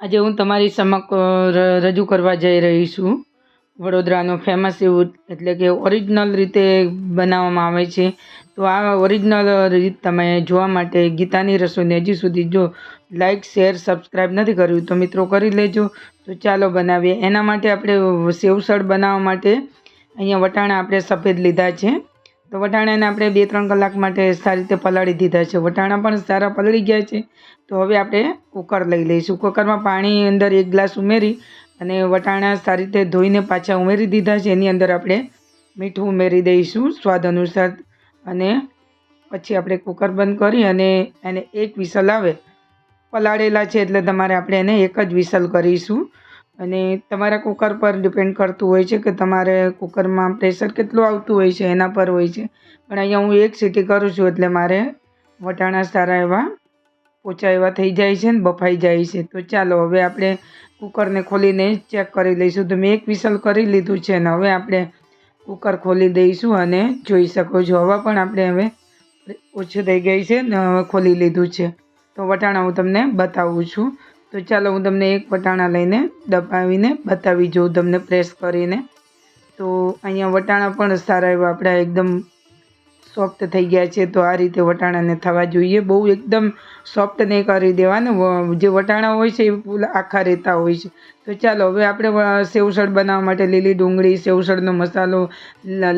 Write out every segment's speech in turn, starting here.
આજે હું તમારી સમક્ષ રજૂ કરવા જઈ રહી છું વડોદરાનો ફેમસ એવું એટલે કે ઓરિજિનલ રીતે બનાવવામાં આવે છે. તો આ ઓરિજિનલ રીત તમે જોવા માટે ગીતાની રસોઈને હજી સુધી જો લાઈક શેર સબસ્ક્રાઈબ નથી કર્યું તો મિત્રો કરી લેજો. તો ચાલો બનાવીએ. એના માટે આપણે સેવસળ બનાવવા માટે અહીંયા વટાણા આપણે સફેદ લીધા છે. તો વટાણાને આપણે 2-3 કલાક માટે સારી રીતે પલાળી દીધા છે. વટાણા પણ સારા પલળી ગયા છે. તો હવે આપણે કુકર લઈ લઈશું. કુકરમાં પાણી અંદર 1 ગ્લાસ ઉમેરી અને વટાણા સારી રીતે ધોઈને પાછા ઉમેરી દીધા છે. એની અંદર આપણે મીઠું ઉમેરી દઈશું સ્વાદ અનુસાર અને પછી આપણે કુકર બંધ કરી અને એને 1 વિસલ આવે. પલાળેલા છે એટલે તમારે આપણે એને 1 જ વિસલ કરીશું. અને તમારા કુકર પર ડિપેન્ડ કરતું હોય છે કે તમારે કુકરમાં પ્રેશર કેટલું આવતું હોય છે એના પર હોય છે. પણ અહીંયા હું 1 સીટી કરું છું એટલે મારે વટાણા સારા એવા પોચા એવા થઈ જાય છે ને બફાઈ જાય છે. તો ચાલો હવે આપણે કુકરને ખોલીને ચેક કરી લઈશું. તો મેં 1 વિસલ કરી લીધું છે અને હવે આપણે કુકર ખોલી દઈશું અને જોઈ શકો છો હવા પણ આપણે હવે ઓછી થઈ ગઈ છે ને હવે ખોલી લીધું છે. તો વટાણા હું તમને બતાવું છું. તો ચાલો હું તમને 1 વટાણા લઈને દબાવીને બતાવી જોઉં તમને પ્રેસ કરીને. તો અહીંયા વટાણા પણ સારા એવા આપણા એકદમ સોફ્ટ થઈ ગયા છે. તો આ રીતે વટાણાને થવા જોઈએ. બહુ એકદમ સોફ્ટ નહીં કરી દેવાનું. જે વટાણા હોય છે એ આખા રહેતા હોય છે. તો ચાલો હવે આપણે સેવસળ બનાવવા માટે લીલી ડુંગળી, સેવસળનો મસાલો,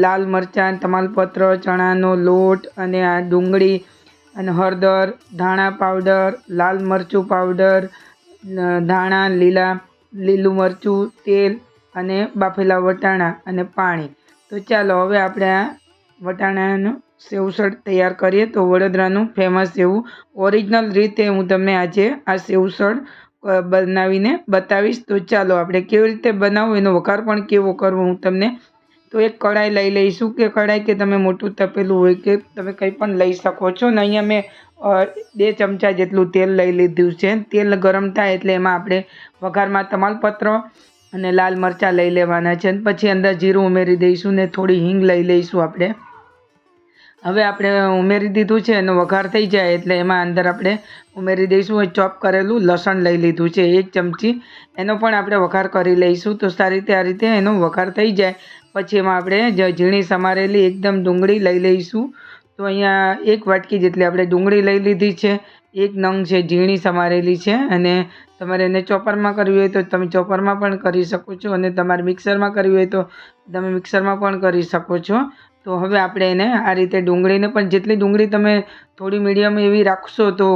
લાલ મરચાં, તમાલપત્ર, ચણાનો લોટ અને આ ડુંગળી અને હળદર, ધાણા પાવડર, લાલ મરચું પાવડર, ધાણા, લીલું મરચું, તેલ અને બાફેલા વટાણા અને પાણી. તો ચાલો હવે આપણે આ વટાણાનું સેવસળ તૈયાર કરીએ. તો વડોદરાનું ફેમસ એવું ઓરિજિનલ રીતે હું તમને આજે આ સેવસળ બનાવીને બતાવીશ. તો ચાલો આપણે કેવી રીતે બનાવવું એનો વઘાર પણ કેવો કરવો હું તમને. તો એક કઢાઈ લઈ લઈશું કે કઢાઈ કે તમે મોટું તપેલું હોય કે તમે કંઈ પણ લઈ શકો છો. ને અહીંયા મેં 2 ચમચા જેટલું તેલ લઈ લીધું છે. તેલ ગરમ થાય એટલે એમાં આપણે વઘારમાં તમાલપત્ર અને લાલ મરચાં લઈ લેવાના છે. પછી અંદર જીરું ઉમેરી દઈશું ને થોડી હિંગ લઈ લઈશું આપણે. હવે આપણે ઉમેરી દીધું છે એનો વઘાર થઈ જાય એટલે એમાં અંદર આપણે ઉમેરી દઈશું ચોપ કરેલું લસણ લઈ લીધું છે 1 ચમચી. એનો પણ આપણે વઘાર કરી લઈશું. તો સારી રીતે આ રીતે એનો વઘાર થઈ જાય પછી એમાં આપણે ઝીણી સમારેલી એકદમ ડુંગળી લઈ લઈશું. તો અહીંયા 1 વાટકી જેટલી આપણે ડુંગળી લઈ લીધી છે. 1 નંગ છે ઝીણી સમારેલી છે. અને તમારે એને ચોપરમાં કરવી હોય તો તમે ચોપરમાં પણ કરી શકો છો અને તમારે મિક્સરમાં કરવી હોય તો તમે મિક્સરમાં પણ કરી શકો છો. તો હવે આપણે એને આ રીતે ડુંગળીને પણ જેટલી ડુંગળી તમે થોડી મીડિયમ એવી રાખશો તો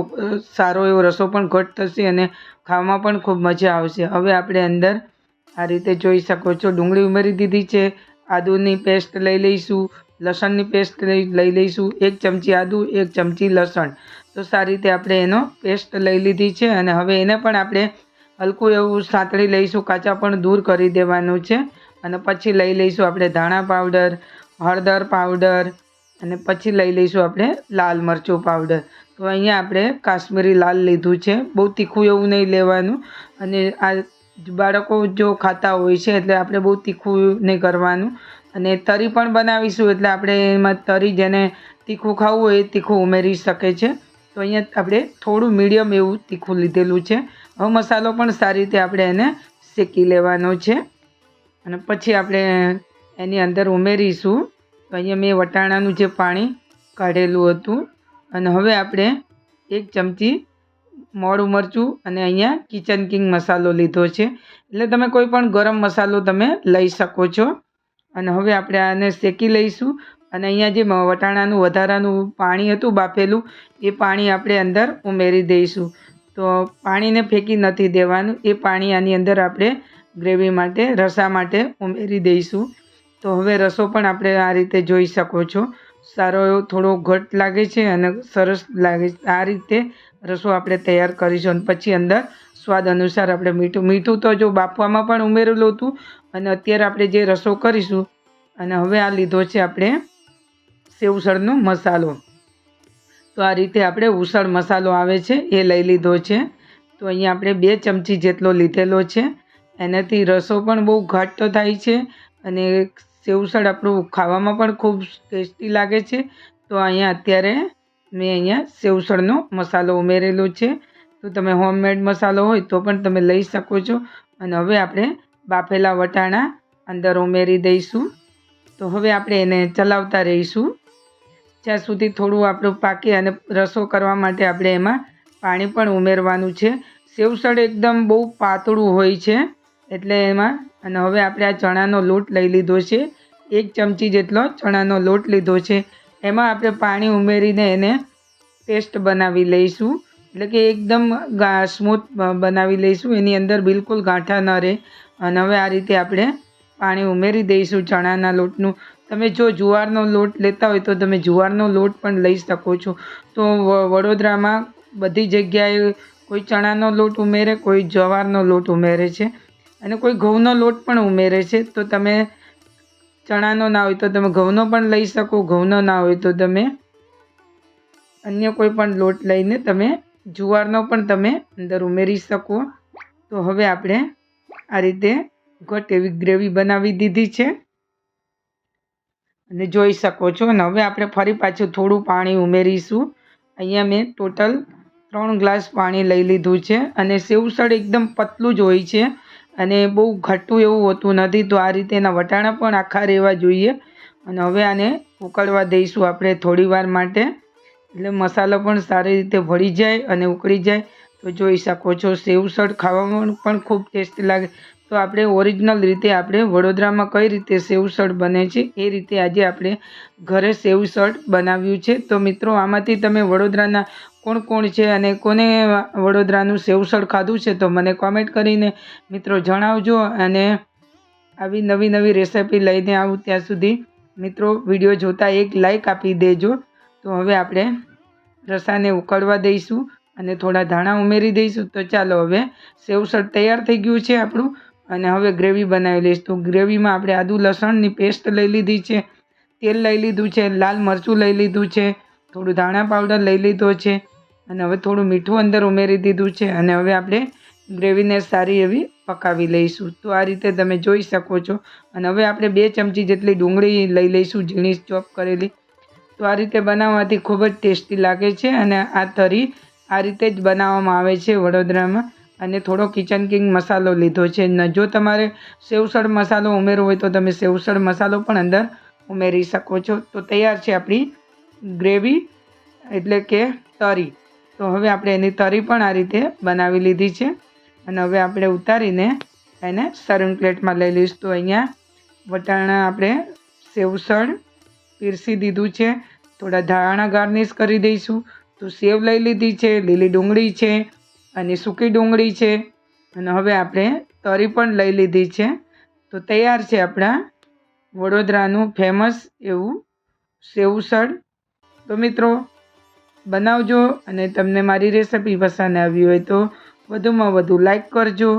સારો એવો રસો પણ ઘટ થશે અને ખાવામાં પણ ખૂબ મજા આવશે. હવે આપણે અંદર આ રીતે જોઈ શકો છો ડુંગળી ઉમેરી દીધી છે. આદુની પેસ્ટ લઈ લઈશું, લસણની પેસ્ટ લઈ લઈશું. 1 ચમચી આદુ, 1 ચમચી લસણ. તો સારી રીતે આપણે એનો પેસ્ટ લઈ લીધી છે અને હવે એને પણ આપણે હલકું એવું સાંતળી લઈશું. કાચા પણ દૂર કરી દેવાનું છે. અને પછી લઈ લઈશું આપણે ધાણા પાવડર, હળદર પાવડર અને પછી લઈ લઈશું આપણે લાલ મરચું પાવડર. તો અહીંયા આપણે કાશ્મીરી લાલ લીધું છે. બહુ તીખું એવું નહીં લેવાનું. અને આ બાળકો જો ખાતા હોય છે એટલે આપણે બહુ તીખું નહીં કરવાનું. અને તરી પણ બનાવીશું એટલે આપણે એમાં તરી જેને તીખું ખાવું હોય એ તીખું ઉમેરી શકે છે. તો અહીંયા આપણે થોડું મીડિયમ એવું તીખું લીધેલું છે. હવે મસાલો પણ સારી રીતે આપણે એને શેકી લેવાનો છે અને પછી આપણે એની અંદર ઉમેરીશું. તો અહીંયા મેં વટાણાનું જે પાણી કાઢેલું હતું અને હવે આપણે 1 ચમચી મોળું મરચું અને અહીંયા કિચન કિંગ મસાલો લીધો છે. એટલે તમે કોઈ પણ ગરમ મસાલો તમે લઈ શકો છો. અને હવે આપણે આને શેકી લઈશું. અને અહીંયા જે વટાણાનું વધારાનું પાણી હતું બાફેલું એ પાણી આપણે અંદર ઉમેરી દઈશું. તો પાણીને ફેંકી નથી દેવાનું. એ પાણી આની અંદર આપણે ગ્રેવી માટે રસા માટે ઉમેરી દઈશું. તો હવે રસો પણ આપણે આ રીતે જોઈ શકો છો સારો એવો થોડો ઘટ લાગે છે અને સરસ લાગે છે. આ રીતે રસો આપણે તૈયાર કરીશું. અને પછી અંદર સ્વાદ અનુસાર આપણે મીઠું તો જો બાફવામાં પણ ઉમેરેલું હતું અને અત્યારે આપણે જે રસો કરીશું. અને હવે આ લીધો છે આપણે સેવસળનો મસાલો. તો આ રીતે આપણે ઉસળ મસાલો આવે છે એ લઈ લીધો છે. તો અહીંયા આપણે 2 ચમચી જેટલો લીધેલો છે. એનાથી રસો પણ બહુ ઘાટો થાય છે અને સેવસળ આપણું ખાવામાં પણ ખૂબ ટેસ્ટી લાગે છે. તો અહીંયા અત્યારે મેં સેવસળનો મસાલો ઉમેરેલો છે. તો તમે હોમમેડ મસાલો હોય તો પણ તમે લઈ શકો છો. અને હવે આપણે બાફેલા વટાણા અંદર ઉમેરી દઈશું. તો હવે આપણે એને ચલાવતા રહીશું જ્યાં સુધી થોડું આપણું પાકે. અને રસો કરવા માટે આપણે એમાં પાણી પણ ઉમેરવાનું છે. સેવસળ એકદમ બહુ પાતળું હોય છે એટલે એમાં. અને હવે આપણે આ ચણાનો લોટ લઈ લીધો છે, 1 ચમચી જેટલો ચણાનો લોટ લીધો છે. એમાં આપણે પાણી ઉમેરીને એને પેસ્ટ બનાવી લઈશું, એટલે કે એકદમ સ્મૂથ બનાવી લઈશું, એની અંદર બિલકુલ ગાંઠા ન રહે. અને હવે આ રીતે આપણે પાણી ઉમેરી દઈશું ચણાના લોટનું. તમે જો જુવારનો લોટ લેતા હોય તો તમે જુવારનો લોટ પણ લઈ શકો છો. તો વડોદરામાં બધી જગ્યાએ કોઈ ચણાનો લોટ ઉમેરે, કોઈ જવારનો લોટ ઉમેરે છે અને કોઈ ઘઉંનો લોટ પણ ઉમેરે છે. તો તમે ચણાનો ના હોય તો તમે ઘઉંનો પણ લઈ શકો, ઘઉંનો ના હોય તો તમે અન્ય કોઈ પણ લોટ લઈને તમે જુવારનો પણ તમે અંદર ઉમેરી શકો. તો હવે આપણે આ રીતે ઘટ એવી ગ્રેવી બનાવી દીધી છે અને જોઈ શકો છો. અને હવે આપણે ફરી પાછું થોડું પાણી ઉમેરીશું. અહીંયા મેં ટોટલ 3 ગ્લાસ પાણી લઈ લીધું છે. અને સેવસળ એકદમ પતલું જ હોય છે અને બહુ ઘટ્ટું એવું હોતું નથી. તો આ રીતે એના વટાણા પણ આખા રહેવા જોઈએ. અને હવે આને ઉકળવા દઈશું આપણે થોડી વાર માટે, એટલે મસાલો પણ સારી રીતે ભળી જાય અને ઉકળી જાય. તો જોઈ શકો છો સેવસળ ખાવામાં પણ ખૂબ ટેસ્ટી લાગે. તો આપણે ઓરિજિનલ રીતે આપણે વડોદરામાં કઈ રીતે સેવસળ બને છે એ રીતે આજે આપણે ઘરે સેવસળ બનાવ્યું છે. તો મિત્રો, આમાંથી તમે વડોદરાના કોણ કોણ છે અને કોને વડોદરાનું સેવસળ ખાધું છે તો મને કોમેન્ટ કરીને મિત્રો જણાવજો. અને આવી નવી નવી રેસિપી લઈને આવું ત્યાં સુધી મિત્રો વિડીયો જોતા એક લાઈક આપી દેજો. તો હવે આપણે રસાને ઉકળવા દઈશું અને થોડા ધાણા ઉમેરી દઈશું. તો ચાલો, હવે સેવસળ તૈયાર થઈ ગયું છે આપણું. અને હવે ગ્રેવી બનાવી લઈશ. તો ગ્રેવીમાં આપણે આદુ લસણની પેસ્ટ લઈ લીધી છે, તેલ લઈ લીધું છે, લાલ મરચું લઈ લીધું છે, થોડું ધાણા પાવડર લઈ લીધો છે અને હવે થોડું મીઠું અંદર ઉમેરી દીધું છે. અને હવે આપણે ગ્રેવીને સારી એવી પકાવી લઈશું. તો આ રીતે તમે જોઈ શકો છો. અને હવે આપણે 2 ચમચી જેટલી ડુંગળી લઈ લઈશું, ઝીણી ચોપ કરેલી. તો આ રીતે બનાવવાથી ખૂબ જ ટેસ્ટી લાગે છે. અને આ તરી આ રીતે જ બનાવવામાં આવે છે વડોદરામાં. અને થોડો કિચન કિંગ મસાલો લીધો છે. જો તમારે સેવસળ મસાલો ઉમેરવો હોય તો તમે સેવસળ મસાલો પણ અંદર ઉમેરી શકો છો. તો તૈયાર છે આપણી ગ્રેવી, એટલે કે તરી. તો હવે આપણે એની તરી પણ આ રીતે બનાવી લીધી છે. અને હવે આપણે ઉતારીને એને સર્વિંગ પ્લેટમાં લઈ લઈશું. તો અહીંયા વટાણા આપણે સેવસળ પીરસી દીધું છે, થોડા ધાણા ગાર્નિશ કરી દઈશું. તો સેવ લઈ લીધી છે, લીલી ડુંગળી છે અને સૂકી ડુંગળી છે. અને હવે આપણે તરી પણ લઈ લીધી છે. તો તૈયાર છે આપણા વડોદરાનું ફેમસ એવું સેવસળ. તો મિત્રો બનાવજો. અને તમને મારી રેસિપી પસંદ આવી હોય તો વધુમાં વધુ લાઈક કરજો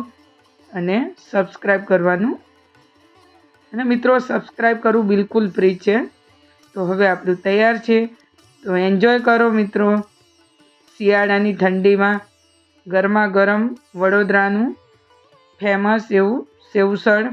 અને સબસ્ક્રાઈબ કરવાનું. અને મિત્રો, સબસ્ક્રાઈબ કરવું બિલકુલ ફ્રી છે. તો હવે આપણું તૈયાર છે. તો એન્જોય કરો મિત્રો. શિયાળાની ઠંડીમાં ગરમા ગરમ વડોદરાનું ફેમસ એવું સેવસળ.